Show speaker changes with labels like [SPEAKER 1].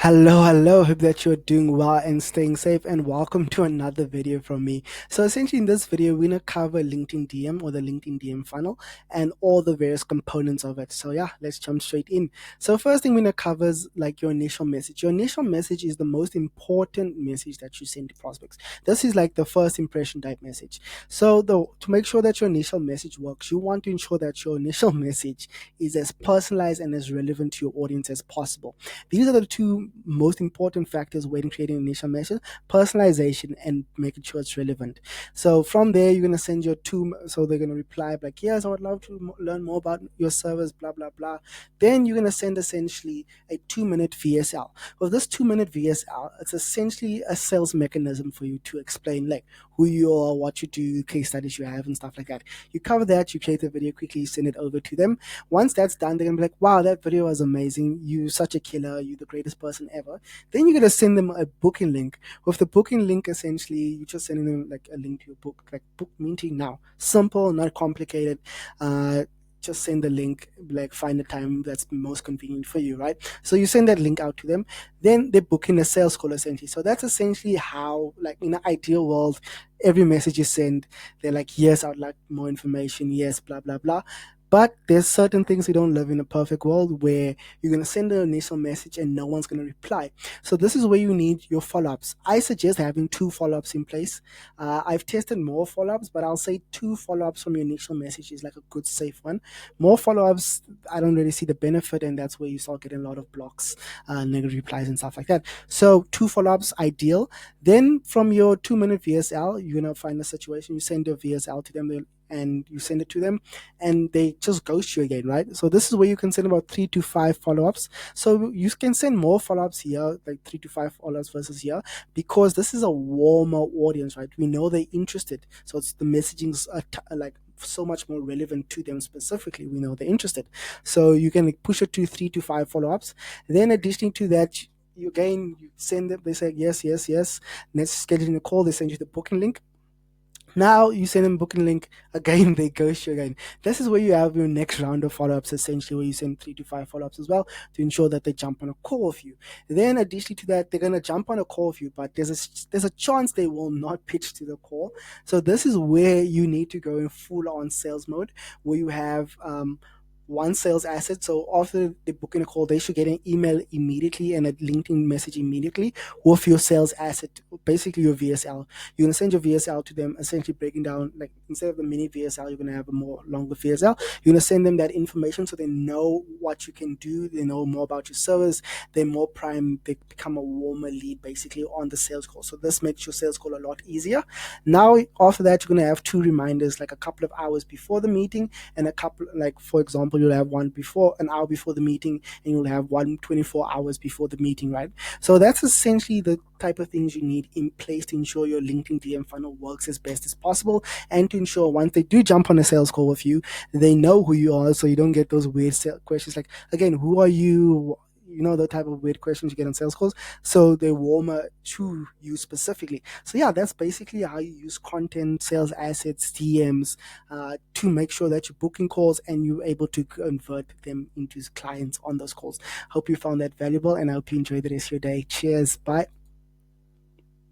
[SPEAKER 1] Hello. Hope that you're doing well and staying safe. And welcome to another video from me. So, essentially, in this video, we're gonna cover LinkedIn DM or the LinkedIn DM funnel and all the various components of it. So, yeah, let's jump straight in. So, first thing we're gonna cover is like your initial message. Your initial message is the most important message that you send to prospects. This is like the first impression type message. So, to make sure that your initial message works, you want to ensure that your initial message is as personalized and as relevant to your audience as possible. These are the two most important factors when creating initial message: personalization and making sure it's relevant. So from there, you're going to send your two, so they're going to reply like, yes, I would love to learn more about your service, blah, blah, blah. Then you're going to send essentially a 2-minute VSL. Well, this 2-minute VSL, it's essentially a sales mechanism for you to explain like who you are, what you do, case studies you have, and stuff like that. You cover that, you create the video quickly, you send it over to them. Once that's done, they're gonna be like, wow, that video was amazing. You such a killer. You the greatest person ever. Then you're gonna send them a booking link. With the booking link, essentially, you're just sending them like a link to your book, like book meeting now. Simple, not complicated. Just send the link, like find the time that's most convenient for you, right? So you send that link out to them. Then they book in a sales call essentially. So that's essentially how, like in an ideal world, every message you send, they're like, yes, I would like more information. Yes, blah blah blah. But there's certain things we don't live in a perfect world where you're going to send an initial message and no one's going to reply. So this is where you need your follow-ups. I suggest having two follow-ups in place. I've tested more follow-ups, but I'll say two follow-ups from your initial message is like a good safe one. More follow-ups, I don't really see the benefit, and that's where you start getting a lot of blocks, negative replies and stuff like that. So two follow-ups, ideal. Then from your 2-minute VSL, you're going to find a situation, you send your VSL to them, and you send it to them and they just ghost you again, right? So this is where you can send about 3 to 5 follow-ups. So you can send more follow-ups here, like 3 to 5 follow-ups versus here, because this is a warmer audience, right? We know they're interested, so it's the messaging's like so much more relevant to them specifically. We know they're interested, so you can like, push it to 3 to 5 follow-ups. Then additionally to that, you send them, they say yes, next scheduling a call, they send you the booking link. Now you send them booking link again, they ghost you again. This is where you have your next round of follow-ups, essentially where you send 3 to 5 follow-ups as well to ensure that they jump on a call with you. Then additionally to that, they're gonna jump on a call with you, but there's a chance they will not pitch to the call. So this is where you need to go in full on sales mode, where you have one sales asset. So after they book in a call, they should get an email immediately and a LinkedIn message immediately with your sales asset, basically your VSL. You're gonna send your VSL to them, essentially breaking down, like instead of the mini VSL, you're gonna have a more longer VSL. You're gonna send them that information so they know what you can do, they know more about your service, they're more prime, they become a warmer lead basically on the sales call. So this makes your sales call a lot easier. Now after that, you're gonna have two reminders, like a couple of hours before the meeting, and a couple, like for example, you'll have one before, an hour before the meeting, and you'll have one 24 hours before the meeting, right? So that's essentially the type of things you need in place to ensure your LinkedIn DM funnel works as best as possible, and to ensure once they do jump on a sales call with you, they know who you are, so you don't get those weird questions like, again, who are you? You know, the type of weird questions you get on sales calls. So they're warmer to you specifically. So yeah, that's basically how you use content, sales assets, DMs, to make sure that you're booking calls and you're able to convert them into clients on those calls. Hope you found that valuable, and I hope you enjoy the rest of your day. Cheers. Bye.